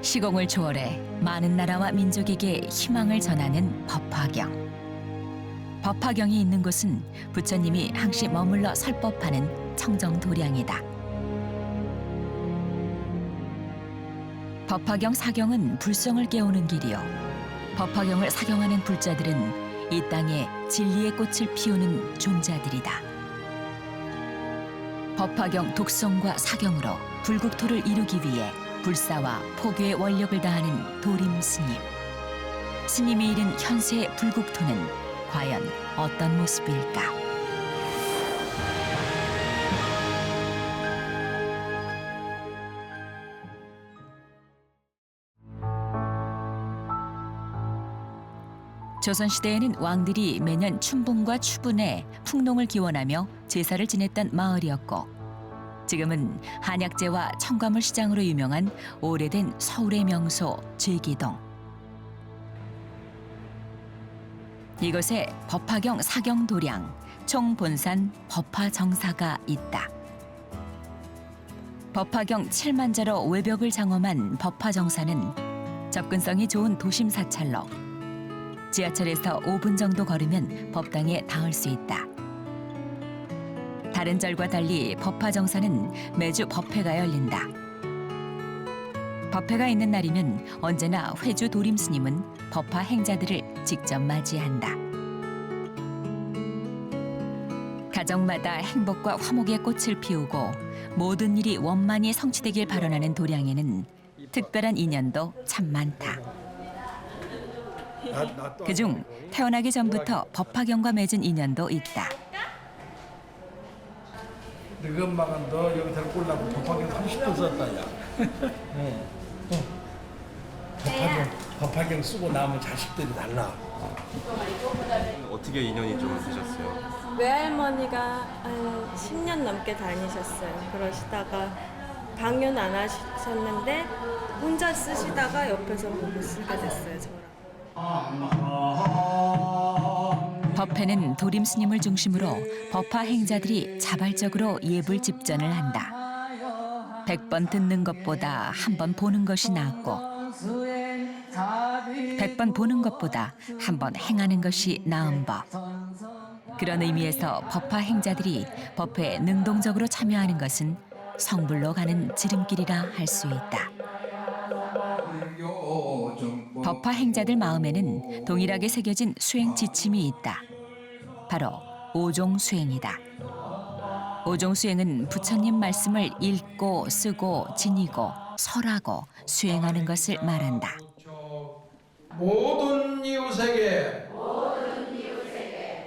시공을 초월해 많은 나라와 민족에게 희망을 전하는 법화경. 법화경이 있는 곳은 부처님이 항시 머물러 설법하는 청정도량이다. 법화경 사경은 불성을 깨우는 길이요. 법화경을 사경하는 불자들은 이 땅에 진리의 꽃을 피우는 존자들이다. 법화경 독성과 사경으로 불국토를 이루기 위해 불사와 포교의 원력을 다하는 도림 스님. 스님이 이른 현세의 불국토는 과연 어떤 모습일까? 조선시대에는 왕들이 매년 춘봉과 추분에 풍농을 기원하며 제사를 지냈던 마을이었고, 지금은 한약재와 청과물 시장으로 유명한 오래된 서울의 명소 제기동. 이곳에 법화경 사경도량, 총본산 법화정사가 있다. 법화경 7만자로 외벽을 장엄한 법화정사는 접근성이 좋은 도심 사찰로 지하철에서 5분 정도 걸으면 법당에 닿을 수 있다. 다른 절과 달리 법화정사는 매주 법회가 열린다. 법회가 있는 날이면 언제나 회주 도림 스님은 법화 행자들을 직접 맞이한다. 가정마다 행복과 화목의 꽃을 피우고 모든 일이 원만히 성취되길 발언하는 도량에는 특별한 인연도 참 많다. 그중 태어나기 전부터 법화경과 맺은 인연도 있다. 너희 엄마가 너 여기 데리고 오려고 법화경 30분 썼다, 야. 법화경 쓰고 나면 자식들이 달라. 어떻게 인연이 좀 되셨어요? 외할머니가 한 10년 넘게 다니셨어요. 그러시다가 강연 안 하셨는데 혼자 쓰시다가 옆에서 보고 쓰게 됐어요, 저랑. 법회는 도림 스님을 중심으로 법화 행자들이 자발적으로 예불 집전을 한다. 100번 듣는 것보다 한 번 보는 것이 낫고 100번 보는 것보다 한 번 행하는 것이 나은 법. 그런 의미에서 법화 행자들이 법회에 능동적으로 참여하는 것은 성불로 가는 지름길이라 할 수 있다. 법화 행자들 마음에는 동일하게 새겨진 수행 지침이 있다. 바로 오종 수행이다. 오종 수행은 부처님 말씀을 읽고 쓰고 지니고 설하고 수행하는 것을 말한다. 모든 이웃에게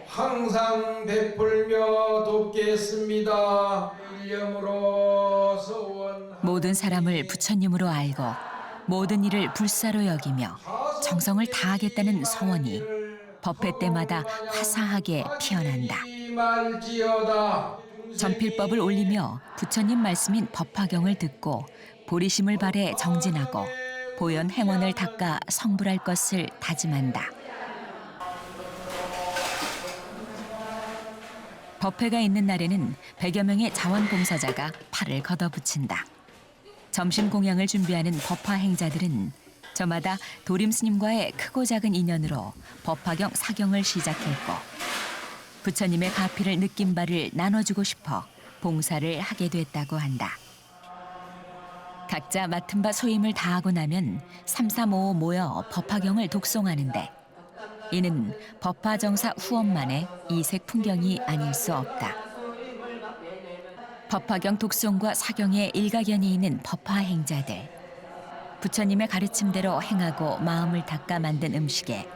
항상 베풀며 돕겠습니다. 일념으로 소원. 모든 사람을 부처님으로 알고 모든 일을 불사로 여기며 정성을 다하겠다는 소원이 법회 때마다 화사하게 피어난다. 전필법을 올리며 부처님 말씀인 법화경을 듣고 보리심을 발해 정진하고 보현 행원을 닦아 성불할 것을 다짐한다. 법회가 있는 날에는 100여 명의 자원봉사자가 팔을 걷어붙인다. 점심 공양을 준비하는 법화 행자들은 저마다 도림 스님과의 크고 작은 인연으로 법화경 사경을 시작했고 부처님의 가피를 느낀 바를 나눠주고 싶어 봉사를 하게 됐다고 한다. 각자 맡은 바 소임을 다하고 나면 3, 3, 5 모여 법화경을 독송하는데 이는 법화정사 후원만의 이색 풍경이 아닐 수 없다. 법화경 독송과 사경에 일가견이 있는 법화 행자들. 부처님의 가르침대로 행하고 마음을 닦아 만든 음식에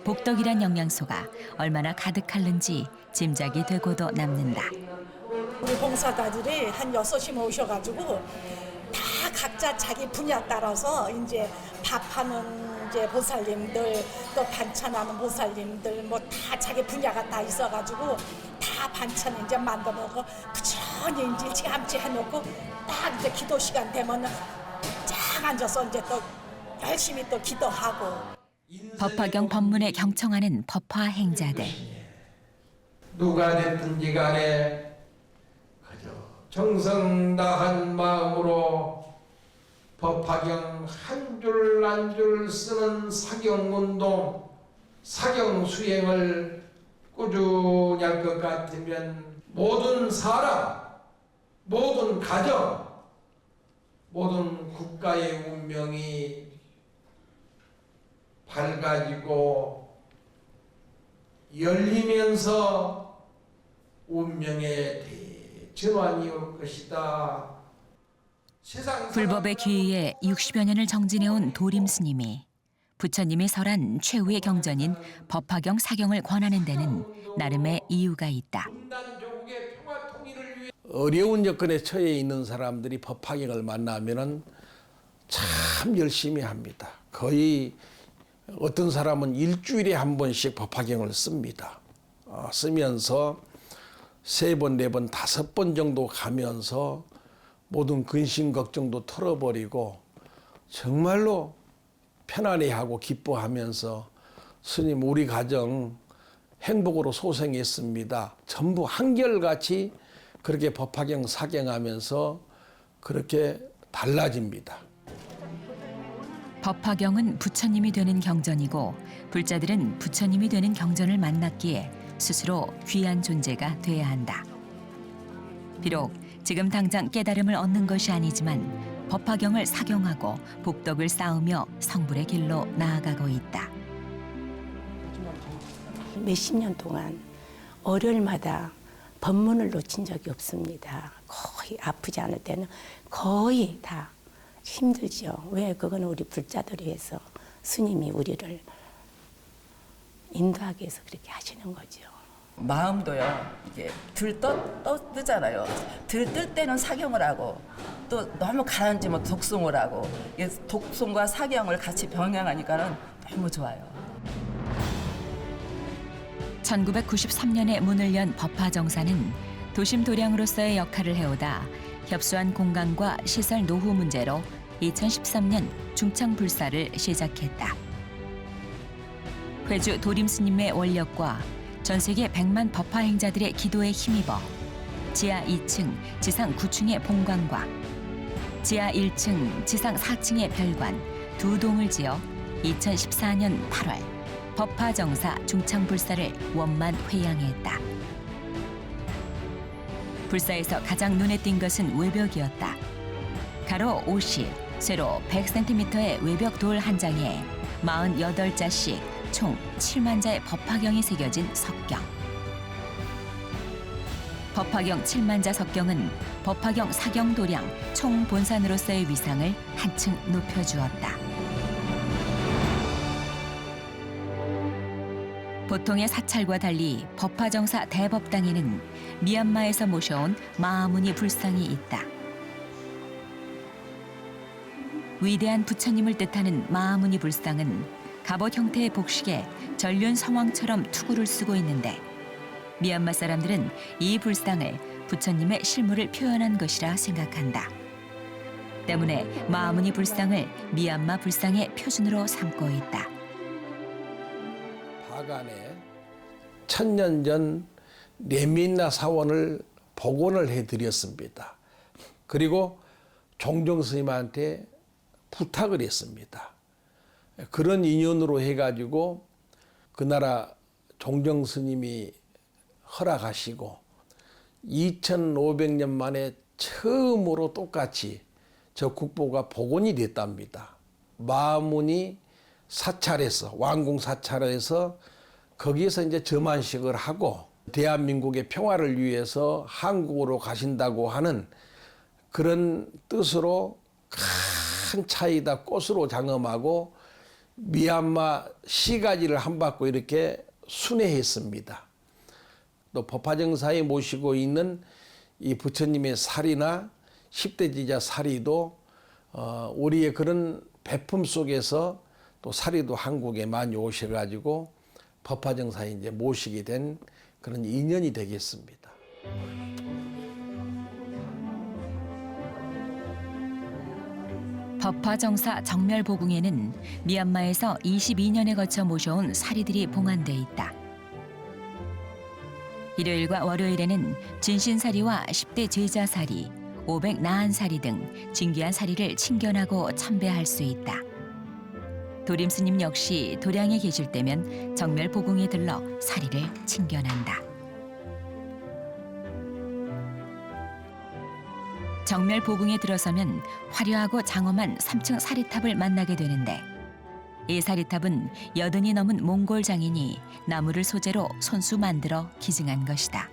복덕이란 영양소가 얼마나 가득할는지 짐작이 되고도 남는다. 우리 봉사자들이 한 6이 오셔가지고 다 각자 자기 분야 따라서 이제 밥하는 이제 보살님들 또 반찬하는 보살님들 뭐 다 자기 분야가 다 있어가지고 다 반찬 이제 만들어 놓고 부지런히 이제 일찌감치 해놓고 딱 이제 기도 시간 되면은 쫙 앉아서 이제 또 열심히 또 기도하고. 법화경 법문에 경청하는 법화 행자들. 누가 됐든지 간에 정성 다한 마음으로 법화경 한 줄 한 줄 쓰는 사경운동, 사경수행을 꾸준히 할 것 같으면 모든 사람, 모든 가정, 모든 국가의 운명이 밝아지고 열리면서 운명의 대전환이 올 것이다. 불법의 귀의에 60여 년을 정진해온 도림 스님이 부처님이 설한 최후의 경전인 법화경 사경을 권하는 데는 나름의 이유가 있다. 어려운 여건에 처해 있는 사람들이 법화경을 만나면은 참 열심히 합니다. 거의 어떤 사람은 일주일에 한 번씩 법화경을 씁니다. 쓰면서 3번, 4번, 5번 정도 가면서 모든 근심 걱정도 털어버리고 정말로 편안해하고 기뻐하면서 스님 우리 가정 행복으로 소생했습니다. 전부 한결같이 그렇게 법화경 사경하면서 그렇게 달라집니다. 법화경은 부처님이 되는 경전이고 불자들은 부처님이 되는 경전을 만났기에 스스로 귀한 존재가 돼야 한다. 비록 지금 당장 깨달음을 얻는 것이 아니지만 법화경을 사경하고 복덕을 쌓으며 성불의 길로 나아가고 있다. 몇십 년 동안 월요일마다 법문을 놓친 적이 없습니다. 거의 아프지 않을 때는 거의 다 힘들죠. 왜? 그거는 우리 불자들을 위해서 스님이 우리를 인도하기 위해서 그렇게 하시는 거죠. 마음도요, 이게 뜨잖아요. 들뜰 때는 사경을 하고 또 너무 가라앉으면 독송을 하고 독송과 사경을 같이 병행하니까는 너무 좋아요. 1993년에 문을 연 법화정사는 도심 도량으로서의 역할을 해오다 협소한 공간과 시설 노후 문제로 2013년 중창불사를 시작했다. 회주 도림 스님의 원력과 전 세계 100만 법화 행자들의 기도에 힘입어 지하 2층, 지상 9층의 본관과 지하 1층, 지상 4층의 별관 2동을 지어 2014년 8월 법화정사 중창불사를 원만 회양했다. 불사에서 가장 눈에 띈 것은 외벽이었다. 가로 50, 세로 100cm의 외벽 돌 한 장에 48자씩 총 7만 자의 법화경이 새겨진 석경. 법화경 7만 자 석경은 법화경 사경 도량 총 본산으로서의 위상을 한층 높여주었다. 보통의 사찰과 달리 법화정사 대법당에는 미얀마에서 모셔온 마하무니 불상이 있다. 위대한 부처님을 뜻하는 마하무니 불상은 갑옷 형태의 복식에 전륜 성왕처럼 투구를 쓰고 있는데 미얀마 사람들은 이 불상을 부처님의 실물을 표현한 것이라 생각한다. 때문에 마하무니 불상을 미얀마 불상의 표준으로 삼고 있다. 바간에 1000년 전 레민나 사원을 복원을 해드렸습니다. 그리고 종정 스님한테 부탁을 했습니다. 그런 인연으로 해가지고 그 나라 종정 스님이 허락하시고 2500년 만에 처음으로 똑같이 저 국보가 복원이 됐답니다. 마하무니 사찰에서 왕궁 사찰에서 거기에서 이제 점안식을 하고 대한민국의 평화를 위해서 한국으로 가신다고 하는 그런 뜻으로 큰 차이다 꽃으로 장엄하고 미얀마 시가지를 한 바퀴 이렇게 순회했습니다. 또 법화정사에 모시고 있는 이 부처님의 사리나 10대 지자 사리도 우리의 그런 배품 속에서 또 사리도 한국에 많이 오셔가지고 법화정사에 이제 모시게 된 그런 인연이 되겠습니다. 법화정사 정멸보궁에는 미얀마에서 22년에 거쳐 모셔온 사리들이 봉안돼 있다. 일요일과 월요일에는 진신사리와 10대 제자사리, 541사리 등 진귀한 사리를 친견하고 참배할 수 있다. 도림 스님 역시 도량에 계실 때면 정멸 보궁에 들러 사리를 친견한다. 정멸 보궁에 들어서면 화려하고 장엄한 3층 사리탑을 만나게 되는데 이 사리탑은 80이 넘은 몽골 장인이 나무를 소재로 손수 만들어 기증한 것이다.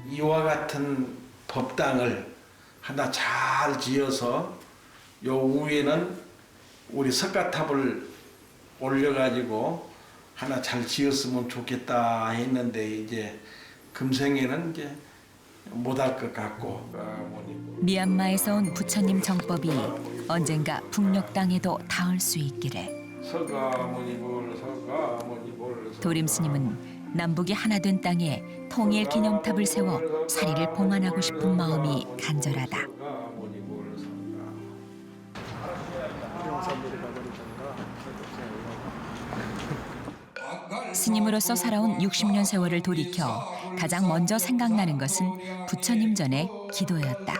이와 같은 법당을 하나 잘 지어서 요 위에는 우리 석가탑을 올려가지고 하나 잘 지었으면 좋겠다 했는데 이제 금생에는 이제 못할 것 같고. 미얀마에서 온 부처님 정법이 언젠가 북녘 땅에도 닿을 수 있기를. 도림 스님은 남북이 하나 된 땅에 통일 기념탑을 세워 사리를 봉안하고 싶은 마음이 간절하다. 스님으로서 살아온 60년 세월을 돌이켜 가장 먼저 생각나는 것은 부처님 전의 기도였다.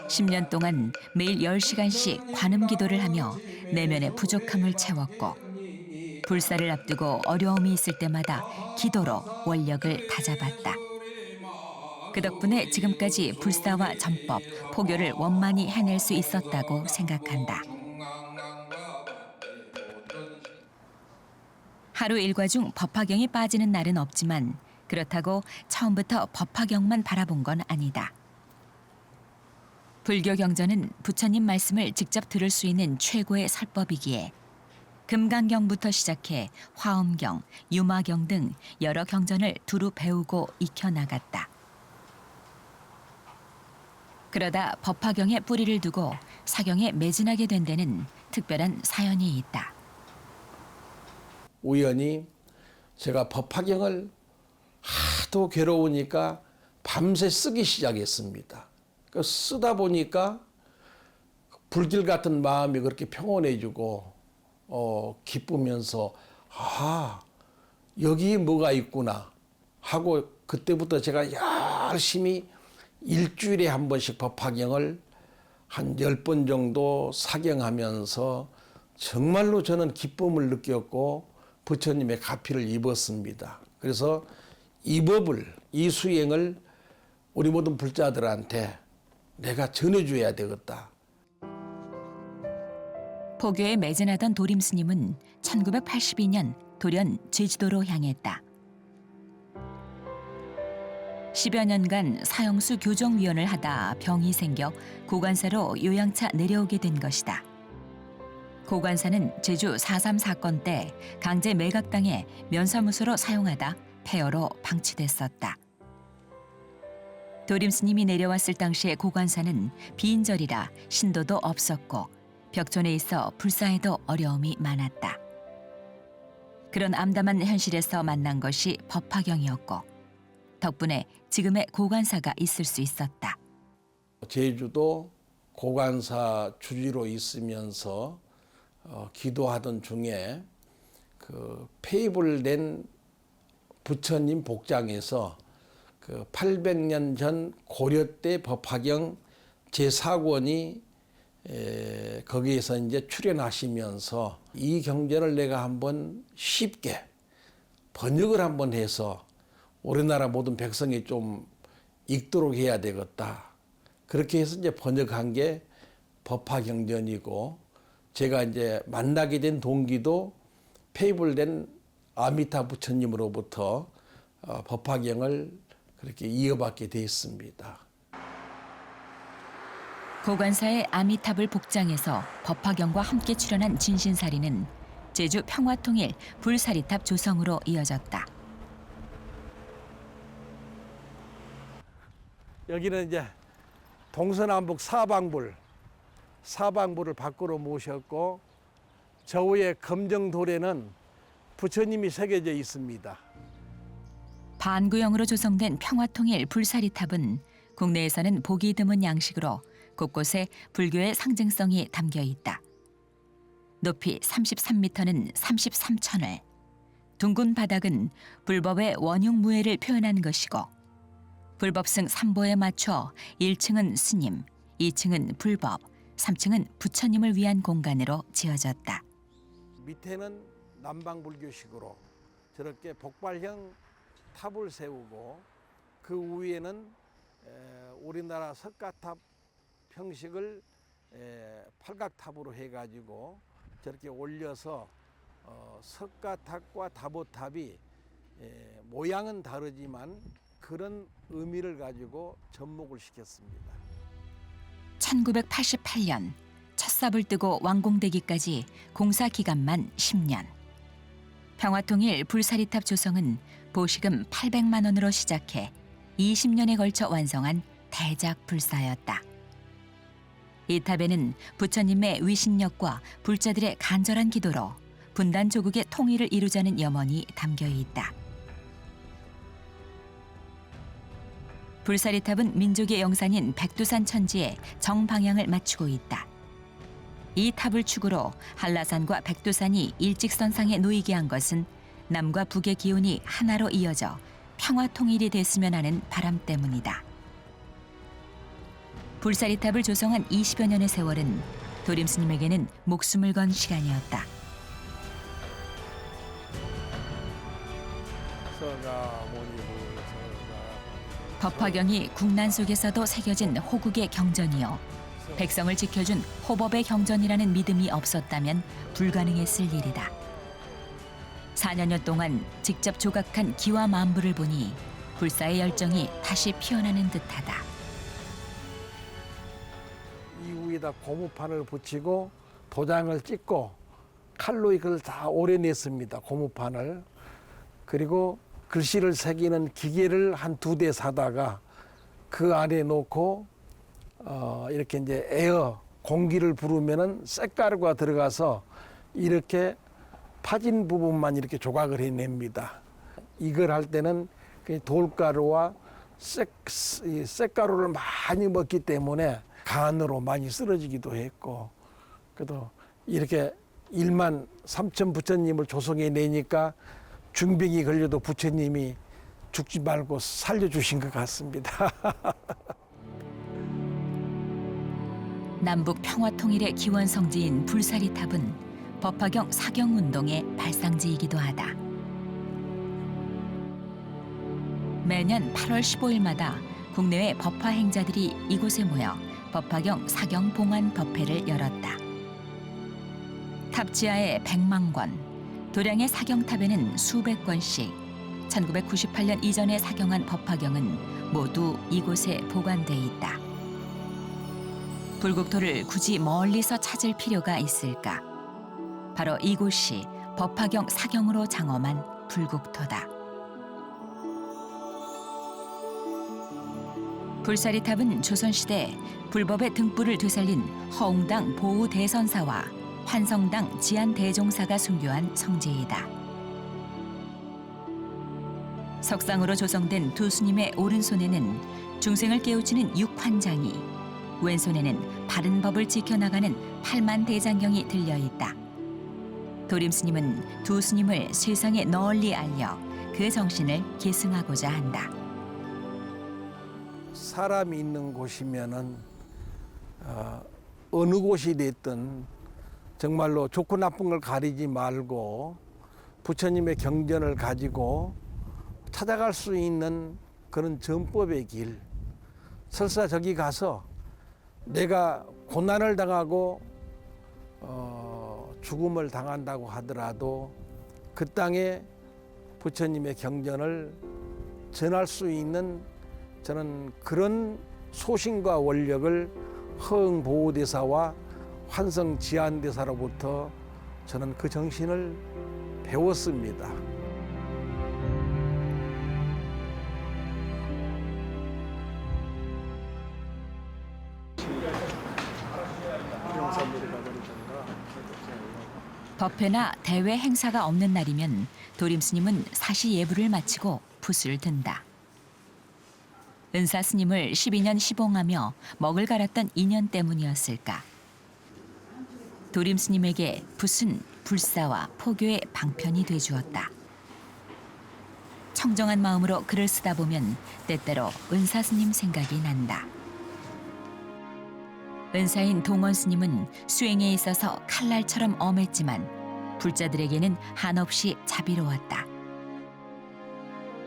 10년 동안 매일 10시간씩 관음 기도를 하며 내면의 부족함을 채웠고 불사를 앞두고 어려움이 있을 때마다 기도로 원력을 다잡았다. 그 덕분에 지금까지 불사와 전법, 포교를 원만히 해낼 수 있었다고 생각한다. 하루 일과 중 법화경이 빠지는 날은 없지만 그렇다고 처음부터 법화경만 바라본 건 아니다. 불교 경전은 부처님 말씀을 직접 들을 수 있는 최고의 설법이기에 금강경부터 시작해 화엄경, 유마경 등 여러 경전을 두루 배우고 익혀나갔다. 그러다 법화경에 뿌리를 두고 사경에 매진하게 된 데는 특별한 사연이 있다. 우연히 제가 법화경을 하도 괴로우니까 밤새 쓰기 시작했습니다. 쓰다 보니까 불길 같은 마음이 그렇게 평온해지고 기쁘면서 여기 뭐가 있구나 하고 그때부터 제가 열심히 일주일에 한 번씩 법화경을 한 10번 정도 사경하면서 정말로 저는 기쁨을 느꼈고 부처님의 가피를 입었습니다. 그래서 이 법을, 이 수행을 우리 모든 불자들한테 내가 전해줘야 되겠다. 포교에 매진하던 도림 스님은 1982년 돌연 제주도로 향했다. 10여 년간 사형수 교정위원을 하다 병이 생겨 고관사로 요양차 내려오게 된 것이다. 고관사는 제주 4.3 사건 때 강제 매각당해 면사무소로 사용하다 폐허로 방치됐었다. 도림 스님이 내려왔을 당시의 고관사는 비인절이라 신도도 없었고 벽촌에 있어 불사에도 어려움이 많았다. 그런 암담한 현실에서 만난 것이 법화경이었고 덕분에 지금의 고관사가 있을 수 있었다. 제주도 고관사 주지로 있으면서 기도하던 중에 그 폐입을된 부처님 복장에서 그 800년 전 고려 때 법화경 제4권이 거기에서 이제 출연하시면서 이 경전을 내가 한번 쉽게 번역을 한번 해서 우리나라 모든 백성이 좀 읽도록 해야 되겠다. 그렇게 해서 이제 번역한 게 법화경전이고 제가 이제 만나게 된 동기도 폐입을된 아미타 부처님으로부터 법화경을 그렇게 이어받게 되었습니다. 고관사의 아미탑을 복장해서 법화경과 함께 출연한 진신사리는 제주 평화통일 불사리탑 조성으로 이어졌다. 여기는 이제 동서남북 사방부를 밖으로 모셨고 저 위에 검정돌에는 부처님이 새겨져 있습니다. 반구형으로 조성된 평화통일 불사리탑은 국내에서는 보기 드문 양식으로 곳곳에 불교의 상징성이 담겨 있다. 높이 33m는 33천을, 둥근 바닥은 불법의 원흉무예를 표현한 것이고 불법승 3보에 맞춰 1층은 스님, 2층은 불법, 3층은 부처님을 위한 공간으로 지어졌다. 밑에는 남방불교식으로 저렇게 복발형 탑을 세우고 그 위에는 우리나라 석가탑 형식을 팔각탑으로 해가지고 저렇게 올려서 석가탑과 다보탑이 모양은 다르지만 그런 의미를 가지고 접목을 시켰습니다. 1988년 첫 삽을 뜨고 완공되기까지 공사 기간만 10년. 평화통일 불사리탑 조성은 보시금 800만 원으로 시작해 20년에 걸쳐 완성한 대작 불사였다. 이 탑에는 부처님의 위신력과 불자들의 간절한 기도로 분단 조국의 통일을 이루자는 염원이 담겨 있다. 불사리탑은 민족의 영산인 백두산 천지에 정방향을 맞추고 있다. 이 탑을 축으로 한라산과 백두산이 일직선상에 놓이게 한 것은 남과 북의 기운이 하나로 이어져 평화 통일이 됐으면 하는 바람 때문이다. 불사리탑을 조성한 20여 년의 세월은 도림스님에게는 목숨을 건 시간이었다. 법화경이 국난 속에서도 새겨진 호국의 경전이요. 백성을 지켜준 호법의 경전이라는 믿음이 없었다면 불가능했을 일이다. 4년여 동안 직접 조각한 기와 만부를 보니 불사의 열정이 다시 피어나는 듯하다. 이 위에다 고무판을 붙이고 도장을 찍고 칼로 이걸 다 오려냈습니다. 고무판을. 그리고 글씨를 새기는 기계를 한 2대 사다가 그 안에 놓고 이렇게 이제 에어 공기를 부르면은 쇳가루가 들어가서 이렇게 파진 부분만 이렇게 조각을 해냅니다. 이걸 할 때는 돌가루와 쇳가루를 많이 먹기 때문에 간으로 많이 쓰러지기도 했고, 그래도 이렇게 1만 3천 부처님을 조성해 내니까 중병이 걸려도 부처님이 죽지 말고 살려주신 것 같습니다. 남북 평화통일의 기원성지인 불사리탑은 법화경 사경운동의 발상지이기도 하다. 매년 8월 15일마다 국내외 법화 행자들이 이곳에 모여 법화경 사경봉안 법회를 열었다. 탑 지하에 100만 권, 도량의 사경탑에는 수백 권씩 1998년 이전에 사경한 법화경은 모두 이곳에 보관돼 있다. 불국토를 굳이 멀리서 찾을 필요가 있을까? 바로 이곳이 법화경 사경으로 장엄한 불국토다. 불사리탑은 조선시대 불법의 등불을 되살린 허웅당 보우대선사와 환성당 지안대종사가 순교한 성지이다. 석상으로 조성된 두 스님의 오른손에는 중생을 깨우치는 육환장이, 왼손에는 바른 법을 지켜나가는 팔만대장경이 들려있다. 도림스님은 두 스님을 세상에 널리 알려 그 정신을 계승하고자 한다. 사람이 있는 곳이면은 어느 곳이 됐든 정말로 좋고 나쁜 걸 가리지 말고 부처님의 경전을 가지고 찾아갈 수 있는 그런 전법의 길. 설사 저기 가서 내가 고난을 당하고 죽음을 당한다고 하더라도 그 땅에 부처님의 경전을 전할 수 있는 저는 그런 소신과 원력을 허응보호대사와 환성지안대사로부터 저는 그 정신을 배웠습니다. 법회나 대회 행사가 없는 날이면 도림스님은 사시 예불을 마치고 붓을 든다. 은사 스님을 12년 시봉하며 먹을 갈았던 인연 때문이었을까. 도림스님에게 붓은 불사와 포교의 방편이 되주었다. 청정한 마음으로 글을 쓰다 보면 때때로 은사 스님 생각이 난다. 은사인 동원 스님은 수행에 있어서 칼날처럼 엄했지만 불자들에게는 한없이 자비로웠다.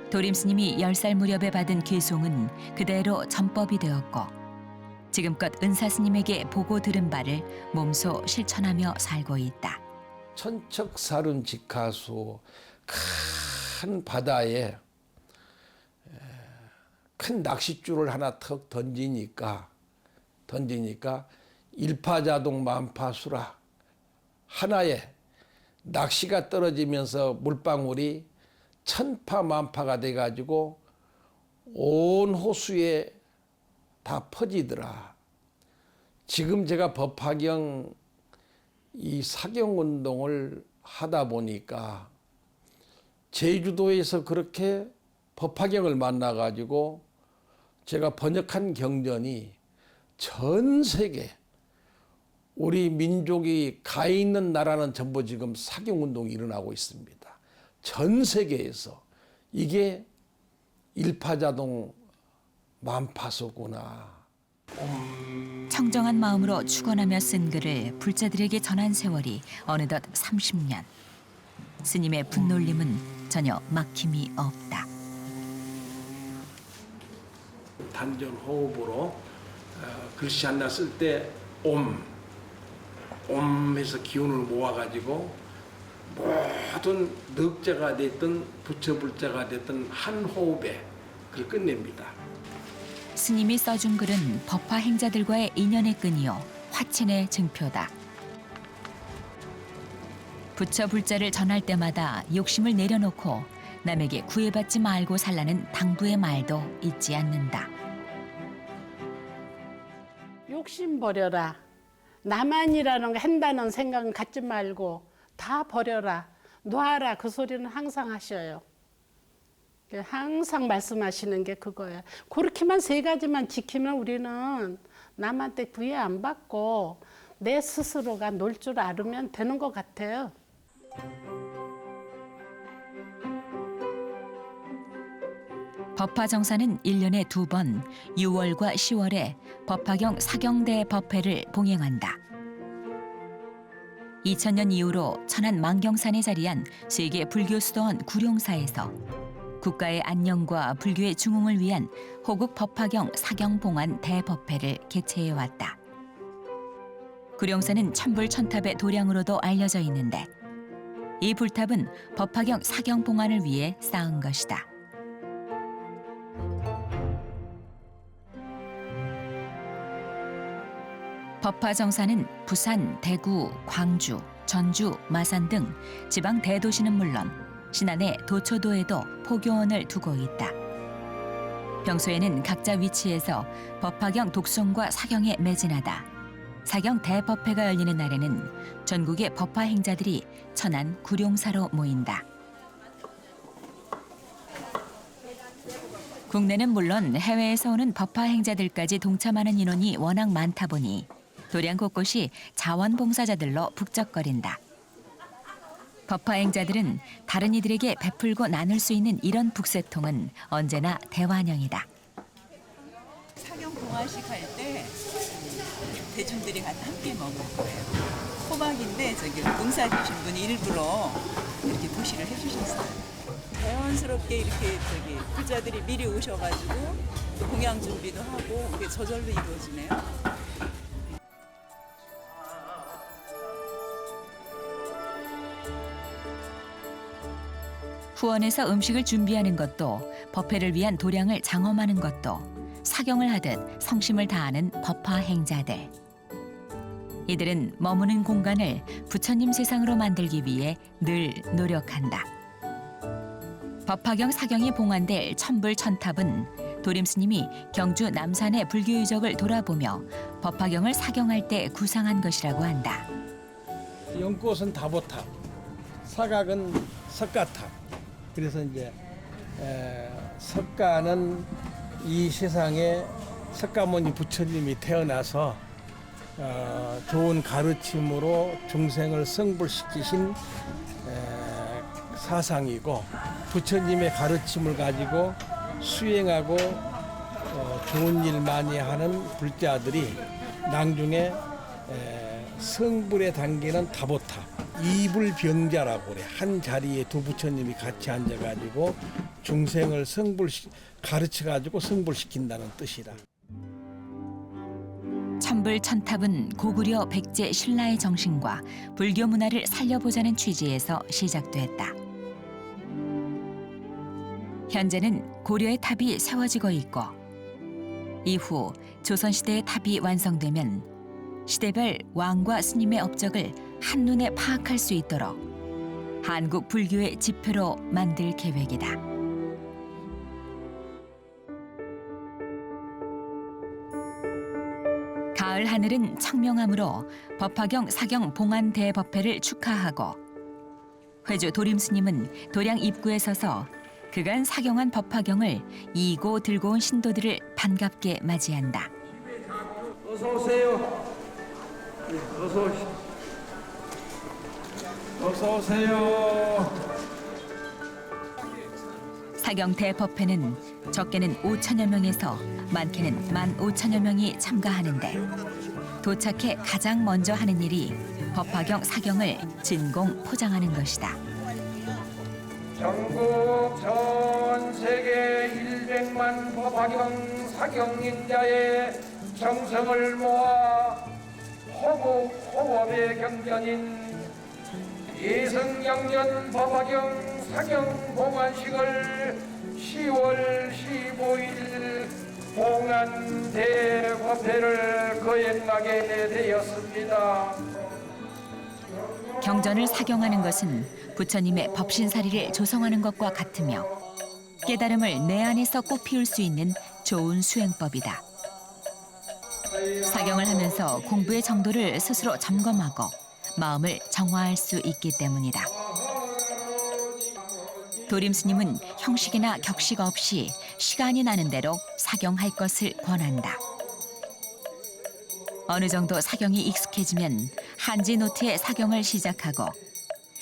도림 스님이 10살 무렵에 받은 계송은 그대로 전법이 되었고 지금껏 은사 스님에게 보고 들은 바를 몸소 실천하며 살고 있다. 천척사륜 직하수, 큰 바다에 큰 낚싯줄을 하나 턱 던지니까 일파자동 만파수라, 하나에 낚시가 떨어지면서 물방울이 천파만파가 돼가지고 온 호수에 다 퍼지더라. 지금 제가 법화경 이 사경운동을 하다 보니까 제주도에서 그렇게 법화경을 만나가지고 제가 번역한 경전이 전 세계 우리 민족이 가 있는 나라는 전부 지금 사경운동이 일어나고 있습니다. 전 세계에서 이게 일파자동 만파소구나. 청정한 마음으로 축원하며 쓴 글을 불자들에게 전한 세월이 어느덧 30년. 스님의 분놀림은 전혀 막힘이 없다. 단전 호흡으로 글씨 하나 쓸 때 옴해서 기운을 모아가지고 모든 넉자가 됐든 부처불자가 됐든 한 호흡에 그걸 끝냅니다. 스님이 써준 글은 법화 행자들과의 인연의 끈이요 화친의 증표다. 부처 불자를 전할 때마다 욕심을 내려놓고 남에게 구애받지 말고 살라는 당부의 말도 잊지 않는다. 욕심 버려라. 나만이라는 거 한다는 생각은 갖지 말고 다 버려라. 놔라. 그 소리는 항상 하셔요. 항상 말씀하시는 게 그거예요. 그렇게만 3가지만 지키면 우리는 남한테 구애 안 받고 내 스스로가 놀 줄 알으면 되는 것 같아요. 법화 정사는 1년에 2번 6월과 10월에 법화경 사경대 법회를 봉행한다. 2000년 이후로 천안 만경산에 자리한 세계 불교 수도원 구룡사에서 국가의 안녕과 불교의 중흥을 위한 호국 법화경 사경봉안 대법회를 개최해왔다. 구룡사는 천불천탑의 도량으로도 알려져 있는데 이 불탑은 법화경 사경봉안을 위해 쌓은 것이다. 법화정사는 부산, 대구, 광주, 전주, 마산 등 지방 대도시는 물론 신안의 도초도에도 포교원을 두고 있다. 평소에는 각자 위치에서 법화경 독송과 사경에 매진하다 사경 대법회가 열리는 날에는 전국의 법화 행자들이 천안 구룡사로 모인다. 국내는 물론 해외에서 오는 법화 행자들까지 동참하는 인원이 워낙 많다 보니 도량 곳곳이 자원봉사자들로 북적거린다. 법화 행자들은 다른 이들에게 베풀고 나눌 수 있는 이런 북새통은 언제나 대환영이다. 사경 봉화식 할 때 대중들이 함께 먹을 거예요. 호박인데 농사 주신 분이 일부러 이렇게 도시를 해주셨어요. 자연스럽게 이렇게 부자들이 미리 오셔가지고 또 공양 준비도 하고 그게 저절로 이루어지네요. 후원에서 음식을 준비하는 것도 법회를 위한 도량을 장엄하는 것도 사경을 하듯 성심을 다하는 법화 행자들. 이들은 머무는 공간을 부처님 세상으로 만들기 위해 늘 노력한다. 법화경 사경이 봉안될 천불천탑은 도림스님이 경주 남산의 불교 유적을 돌아보며 법화경을 사경할 때 구상한 것이라고 한다. 연꽃은 다보탑, 사각은 석가탑. 그래서 이제 석가는 이 세상에 석가모니 부처님이 태어나서 좋은 가르침으로 중생을 성불시키신 사상이고 부처님의 가르침을 가지고 수행하고 좋은 일 많이 하는 불자들이 낭중에 성불에 당기는 다보타, 이불병자라고 그래. 한 자리에 두 부처님이 같이 앉아가지고 중생을 가르쳐가지고 성불시킨다는 뜻이라. 천불천탑은 고구려 백제 신라의 정신과 불교 문화를 살려보자는 취지에서 시작됐다. 현재는 고려의 탑이 세워지고 있고 이후 조선시대의 탑이 완성되면 시대별 왕과 스님의 업적을 한눈에 파악할 수 있도록 한국 불교의 지표로 만들 계획이다. 가을 하늘은 청명함으로 법화경 사경 봉안 대법회를 축하하고 회주 도림스님은 도량 입구에 서서 그간 사경한 법화경을 이고 들고 온 신도들을 반갑게 맞이한다. 어서 오세요. 어서 오시. 어서 오세요. 사경 대법회는 적게는 5천여 명에서 많게는 15,000여 명이 참가하는데 도착해 가장 먼저 하는 일이 법화경 사경을 진공 포장하는 것이다. 전국 전 세계 100만 법화경 사경인자의 정성을 모아 호법의 경전인 예성경전 법화경 사경 봉안식을 10월 15일 봉안 대법회를 거행하게 되었습니다. 경전을 사경하는 것은 부처님의 법신사리를 조성하는 것과 같으며 깨달음을 내 안에서 꽃피울 수 있는 좋은 수행법이다. 사경을 하면서 공부의 정도를 스스로 점검하고 마음을 정화할 수 있기 때문이다. 도림스님은 형식이나 격식 없이 시간이 나는 대로 사경할 것을 권한다. 어느 정도 사경이 익숙해지면 한지 노트에 사경을 시작하고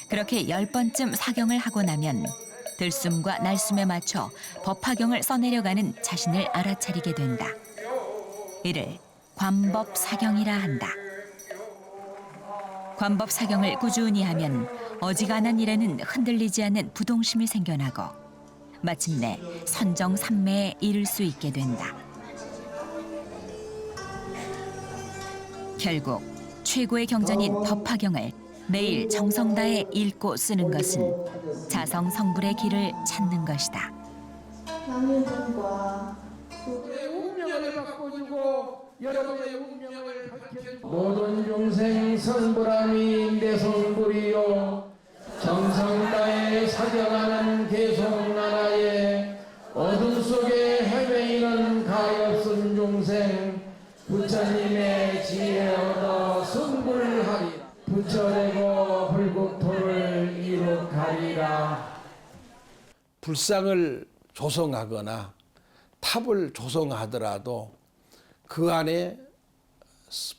그렇게 10번쯤 사경을 하고 나면 들숨과 날숨에 맞춰 법화경을 써내려가는 자신을 알아차리게 된다. 이를 관법사경이라 한다. 관법사경을 꾸준히 하면 어지간한 일에는 흔들리지 않는 부동심이 생겨나고 마침내 선정삼매에 이를 수 있게 된다. 결국 최고의 경전인 법화경을 매일 정성 다해 읽고 쓰는 것은 자성성불의 길을 찾는 것이다. 운명을 바꿔주고 여러분의 운명을 밝혀주고 모든 중생 성불함이 내 성불이요 정성 다해 사경하는 개성나라에 어둠 속에 헤매이는 가엾은 중생 부처님의 지혜 얻어 성불하리라. 부처되고 불국토를 이룩하리라. 불상을 조성하거나 탑을 조성하더라도 그 안에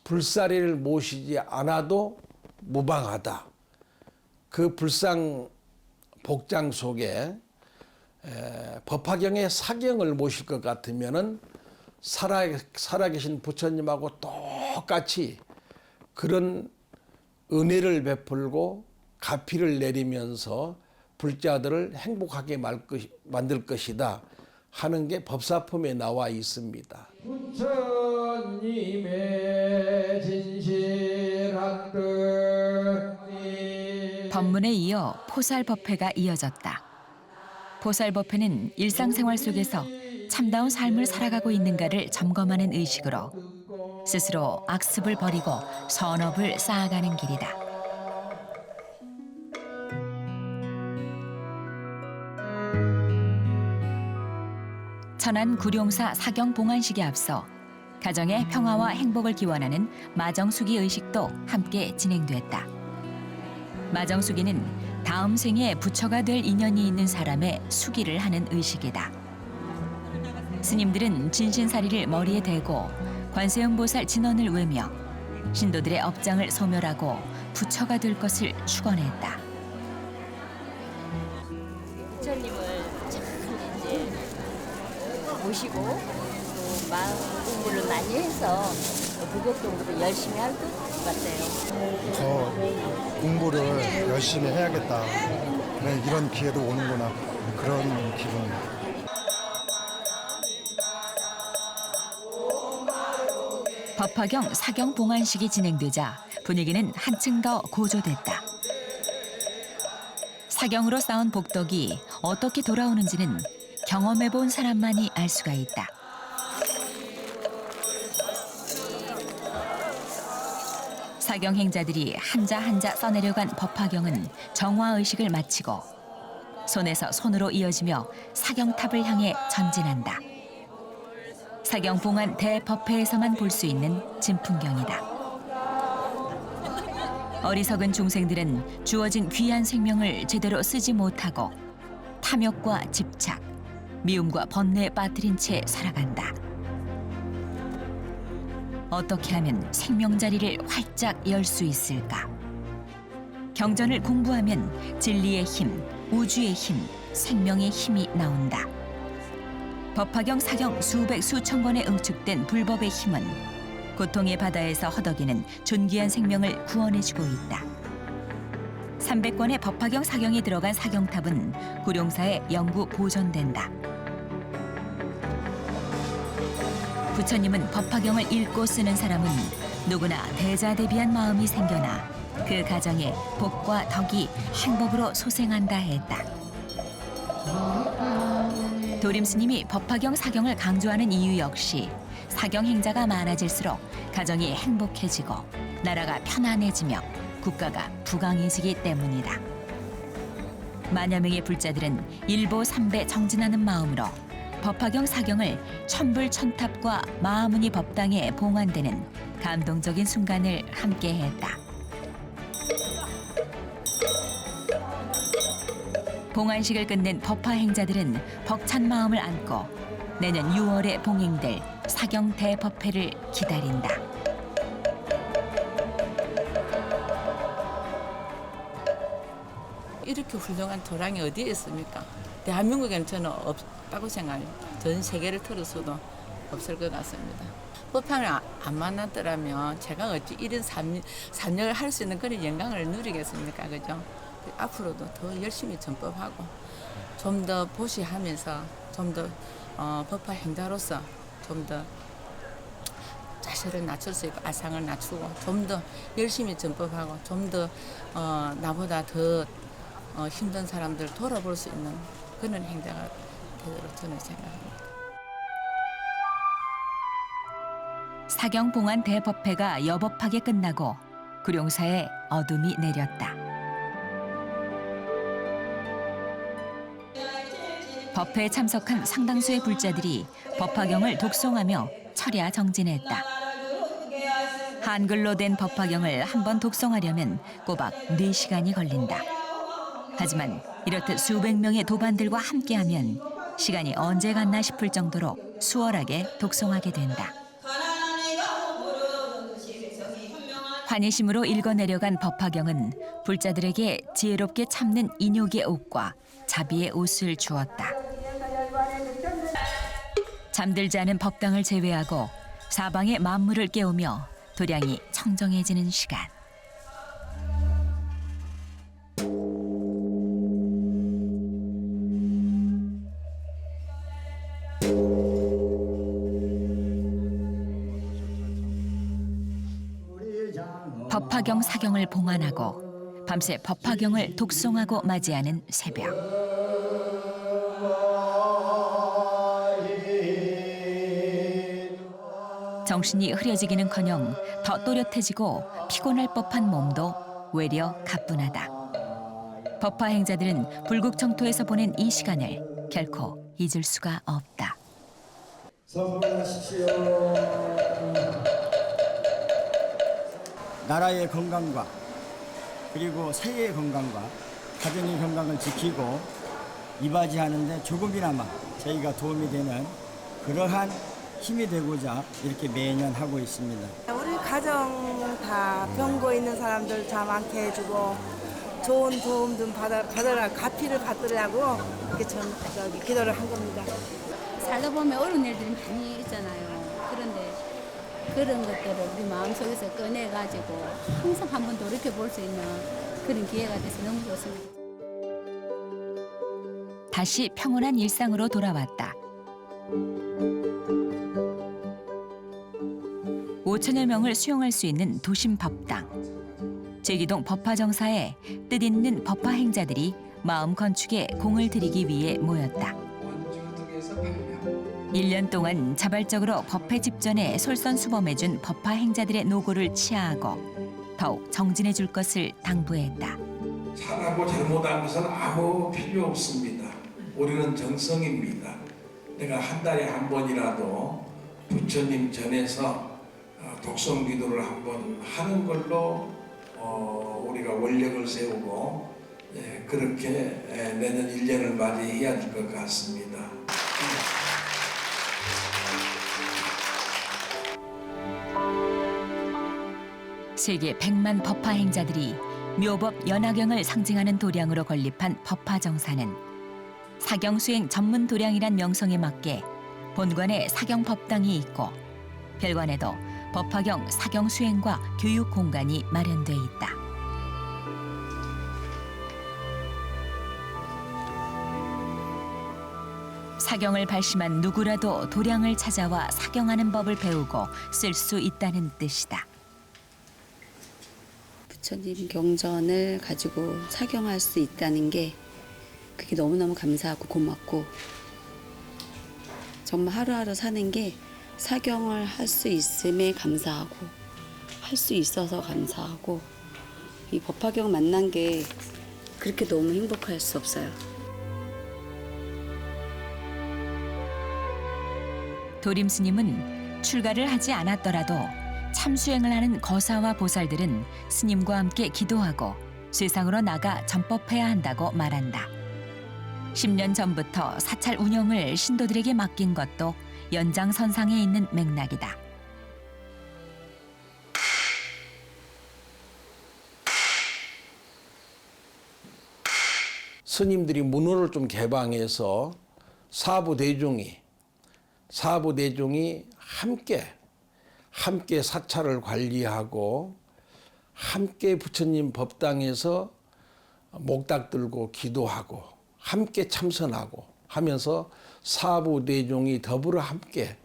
불사리를 모시지 않아도 무방하다. 그 불상 복장 속에 법화경의 사경을 모실 것 같으면은 살아계신 부처님하고 똑같이 그런 은혜를 베풀고 가피를 내리면서 불자들을 행복하게 만들 것이다 하는 게 법사품에 나와 있습니다. 부처님의 진실한 뜻. 법문에 이어 포살법회가 이어졌다. 포살법회는 일상생활 속에서 참다운 삶을 살아가고 있는가를 점검하는 의식으로 스스로 악습을 버리고 선업을 쌓아가는 길이다. 천안 구룡사 사경 봉안식에 앞서 가정의 평화와 행복을 기원하는 마정수기 의식도 함께 진행됐다. 마정수기는 다음 생에 부처가 될 인연이 있는 사람의 수기를 하는 의식이다. 스님들은 진신사리를 머리에 대고 관세음보살 진언을 외며 신도들의 업장을 소멸하고 부처가 될 것을 축원했다. 부처님은 보시고 또 마음 공부를 많이 해서 부곡동으로 열심히 할 것 같아요. 더 공부를 열심히 해야겠다. 네, 이런 기회도 오는구나. 그런 기분입니다. 법화경 사경 봉안식이 진행되자 분위기는 한층 더 고조됐다. 사경으로 쌓은 복덕이 어떻게 돌아오는지는 경험해본 사람만이 알 수가 있다. 사경 행자들이 한자 한자 써내려간 법화경은 정화의식을 마치고 손에서 손으로 이어지며 사경탑을 향해 전진한다. 사경 봉안 대법회에서만 볼 수 있는 진풍경이다. 어리석은 중생들은 주어진 귀한 생명을 제대로 쓰지 못하고 탐욕과 집착, 미움과 번뇌에 빠뜨린 채 살아간다. 어떻게 하면 생명자리를 활짝 열 수 있을까? 경전을 공부하면 진리의 힘, 우주의 힘, 생명의 힘이 나온다. 법화경 사경 수백 수천 권에 응축된 불법의 힘은 고통의 바다에서 허덕이는 존귀한 생명을 구원해주고 있다. 300권의 법화경 사경이 들어간 사경탑은 구룡사에 영구 보존된다. 부처님은 법화경을 읽고 쓰는 사람은 누구나 대자대비한 마음이 생겨나 그 가정에 복과 덕이 행복으로 소생한다 했다. 도림 스님이 법화경 사경을 강조하는 이유 역시 사경 행자가 많아질수록 가정이 행복해지고 나라가 편안해지며 국가가 부강해지기 때문이다. 만여 명의 불자들은 일보 삼배 정진하는 마음으로 법화경 사경을 천불천탑과 마하무니 법당에 봉안되는 감동적인 순간을 함께했다. 봉안식을 끝낸 법화 행자들은 벅찬 마음을 안고 내년 6월에 봉행될 사경 대법회를 기다린다. 이렇게 훌륭한 도랑이 어디에 있습니까? 대한민국에는 저는 없다고 생각해요. 전 세계를 틀어서도 없을 것 같습니다. 법향을 안 만났더라면 제가 어찌 이런 산역을 할 수 있는 그런 영광을 누리겠습니까? 그죠? 앞으로도 더 열심히 전법하고 좀 더 보시하면서 좀 더 법화 행자로서 좀 더 자세를 낮출 수 있고 아상을 낮추고 좀 더 열심히 전법하고 좀 더 나보다 더 힘든 사람들 돌아볼 수 있는 그런 행자가 되도록 저는 생각합니다. 사경 봉안 대법회가 여법하게 끝나고 구룡사에 어둠이 내렸다. 법회에 참석한 상당수의 불자들이 법화경을 독송하며 철야 정진했다. 한글로 된 법화경을 한 번 독송하려면 꼬박 4시간이 걸린다. 하지만 이렇듯 수백 명의 도반들과 함께하면 시간이 언제 갔나 싶을 정도로 수월하게 독송하게 된다. 환희심으로 읽어내려간 법화경은 불자들에게 지혜롭게 참는 인욕의 옷과 자비의 옷을 주었다. 잠들지 않은 법당을 제외하고 사방의 만물을 깨우며 도량이 청정해지는 시간. 법화경 사경을 봉안하고 밤새 법화경을 독송하고 맞이하는 새벽. 정신이 흐려지기는커녕 더 또렷해지고 피곤할 법한 몸도 외려 가뿐하다. 법화 행자들은 불국청토에서 보낸 이 시간을 결코 잊을 수가 없다. 선물하십시오. 나라의 건강과 그리고 세계의 건강과 가정의 건강을 지키고 이바지하는 데 조금이나마 저희가 도움이 되는 그러한 힘이 되고자 이렇게 매년 하고 있습니다. 우리 가정 다 병고 있는 사람들 다 많게 해주고 좋은 도움 좀 받으라 가피를 받으려고 이렇게 기도를 한 겁니다. 살다 보면 어려운 일들이 많이 있잖아요. 그런데 그런 것들을 우리 마음속에서 꺼내가지고 항상 한번 돌이켜볼 수 있는 그런 기회가 돼서 너무 좋습니다. 다시 평온한 일상으로 돌아왔다. 5천여 명을 수용할 수 있는 도심 법당. 제기동 법화정사에 뜻있는 법화 행자들이 마음 건축에 공을 들이기 위해 모였다. 1년 동안 자발적으로 법회 집전에 솔선수범해준 법화 행자들의 노고를 치하하고 더욱 정진해 줄 것을 당부했다. 잘하고 잘못한 것은 아무 필요 없습니다. 우리는 정성입니다. 내가 한 달에 한 번이라도 부처님 전에서 독성 기도를 한번 하는 걸로 우리가 원력을 세우고 그렇게 내년 1년을 맞이해야 될 것 같습니다. 세계 100만 법화 행자들이 묘법 연화경을 상징하는 도량으로 건립한 법화정사는 사경 수행 전문 도량이란 명성에 맞게 본관에 사경 법당이 있고 별관에도 법화경 사경 수행과 교육 공간이 마련돼 있다. 사경을 발심한 누구라도 도량을 찾아와 사경하는 법을 배우고 쓸 수 있다는 뜻이다. 부처님 경전을 가지고 사경할 수 있다는 게 그게 너무너무 감사하고 고맙고 정말 하루하루 사는 게 사경을 할 수 있음에 감사하고 할 수 있어서 감사하고 이 법화경 만난 게 그렇게 너무 행복할 수 없어요. 도림 스님은 출가를 하지 않았더라도 참수행을 하는 거사와 보살들은 스님과 함께 기도하고 세상으로 나가 전법해야 한다고 말한다. 10년 전부터 사찰 운영을 신도들에게 맡긴 것도 연장선상에 있는 맥락이다. 스님들이 문호를 좀 개방해서 사부 대중이 함께 사찰을 관리하고 함께 부처님 법당에서 목닥 들고 기도하고 함께 참선하고 하면서 사부 대중이 더불어 함께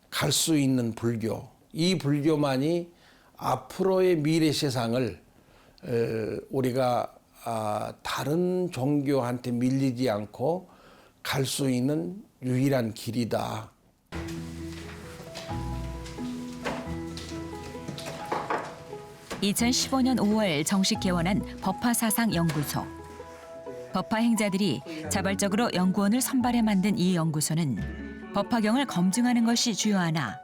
갈 수 있는 불교, 이 불교만이 앞으로의 미래 세상을 우리가 다른 종교한테 밀리지 않고 갈 수 있는 유일한 길이다. (2015년 5월) 정식 개원한 법화사상연구소. 법화 행자들이 자발적으로 연구원을 선발해 만든 이 연구소는 법화경을 검증하는 것이 주요하나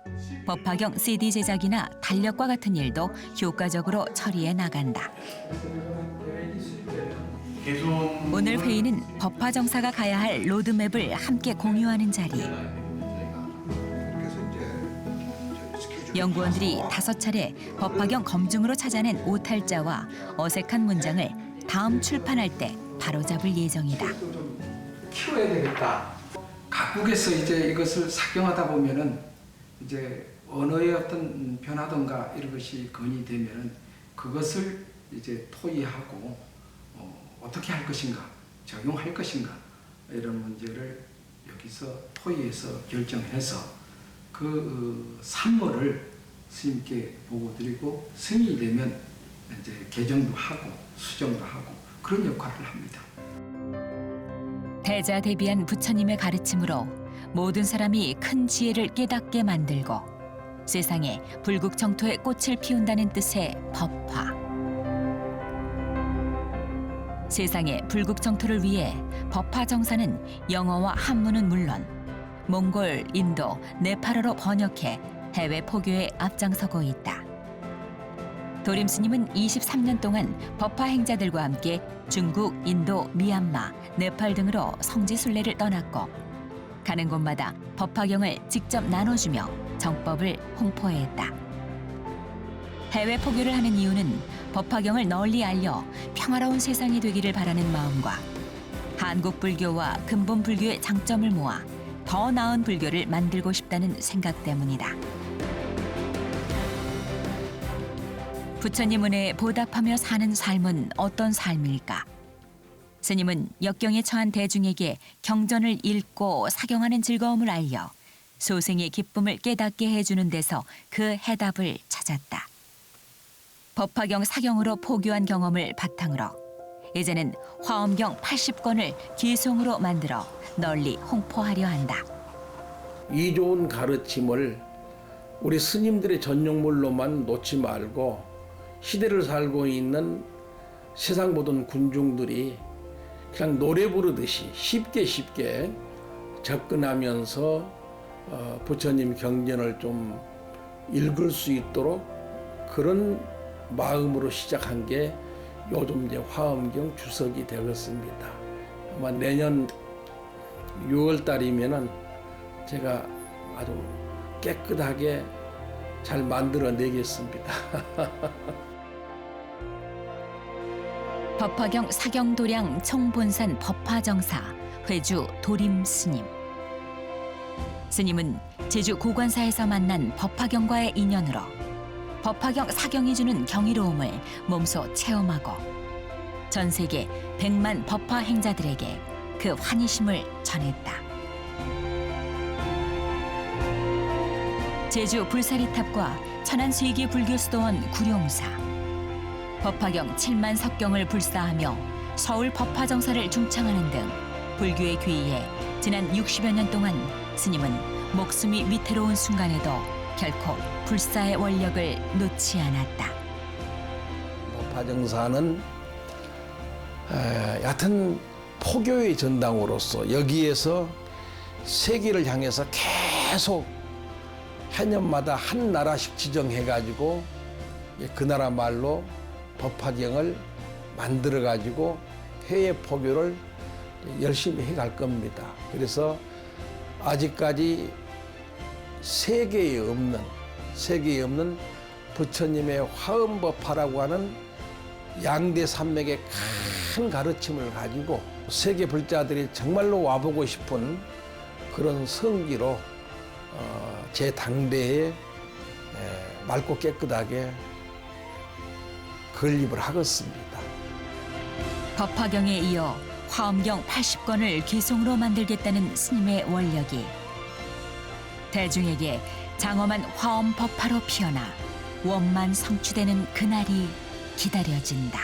법화경 CD 제작이나 달력과 같은 일도 효과적으로 처리해 나간다. 오늘 회의는 법화정사가 가야 할 로드맵을 함께 공유하는 자리. 연구원들이 5차례 법화경 검증으로 찾아낸 오탈자와 어색한 문장을 다음 출판할 때 바로잡을 예정이다. 키워야 되겠다. 각국에서 이제 이것을 사경하다 보면은 이제 언어의 어떤 변화든가 이런 것이 건의되면은 그것을 이제 토의하고 어떻게 할 것인가, 적용할 것인가 이런 문제를 여기서 토의해서 결정해서 그 산모를 스님께 보고 드리고 승인이 되면 이제 개정도 하고 수정도 하고 그런 역할을 합니다. 대자대비한 부처님의 가르침으로 모든 사람이 큰 지혜를 깨닫게 만들고 세상에 불국청토의 꽃을 피운다는 뜻의 법화. 세상의 불국청토를 위해 법화정사는 영어와 한문은 물론 몽골, 인도, 네팔어로 번역해 해외 포교에 앞장서고 있다. 도림 스님은 23년 동안 법화 행자들과 함께 중국, 인도, 미얀마, 네팔 등으로 성지 순례를 떠났고 가는 곳마다 법화경을 직접 나눠주며 정법을 홍보했다. 해외 포교를 하는 이유는 법화경을 널리 알려 평화로운 세상이 되기를 바라는 마음과 한국 불교와 근본 불교의 장점을 모아 더 나은 불교를 만들고 싶다는 생각 때문이다. 부처님 은혜에 보답하며 사는 삶은 어떤 삶일까? 스님은 역경에 처한 대중에게 경전을 읽고 사경하는 즐거움을 알려 소생의 기쁨을 깨닫게 해주는 데서 그 해답을 찾았다. 법화경 사경으로 포교한 경험을 바탕으로 이제는 화엄경 80권을 기송으로 만들어 널리 홍포하려 한다. 이 좋은 가르침을 우리 스님들의 전용물로만 놓지 말고 시대를 살고 있는 세상 모든 군중들이 그냥 노래 부르듯이 쉽게 접근하면서 부처님 경전을 좀 읽을 수 있도록 그런 마음으로 시작한 게 요즘 이제 화엄경 주석이 되겠습니다. 아마 내년 6월 달이면은 제가 아주 깨끗하게 잘 만들어 내겠습니다. 법화경 사경도량 총본산 법화정사 회주 도림 스님. 스님은 제주 고관사에서 만난 법화경과의 인연으로 법화경 사경이 주는 경이로움을 몸소 체험하고 전 세계 100만 법화 행자들에게 그 환희심을 전했다. 제주 불사리탑과 천안 세계 불교 수도원 구룡사, 법화경 7만 석경을 불사하며 서울 법화정사를 중창하는 등 불교의 귀의에 지난 60여 년 동안 스님은 목숨이 위태로운 순간에도 결코 불사의 원력을 놓지 않았다. 법화정사는 얕은 포교의 전당으로서 여기에서 세계를 향해서 계속 해년마다 한 나라씩 지정해가지고 그 나라 말로 법화경을 만들어가지고 해외 포교를 열심히 해갈 겁니다. 그래서 아직까지 세계에 없는 부처님의 화엄법화라고 하는 양대 산맥의 큰 가르침을 가지고 세계 불자들이 정말로 와보고 싶은 그런 성지로 제 당대에 맑고 깨끗하게 건립을 하겠습니다. 법화경에 이어 화엄경 80권을 기송으로 만들겠다는 스님의 원력이 대중에게 장엄한 화엄 법화로 피어나 원만 성취되는 그날이 기다려진다.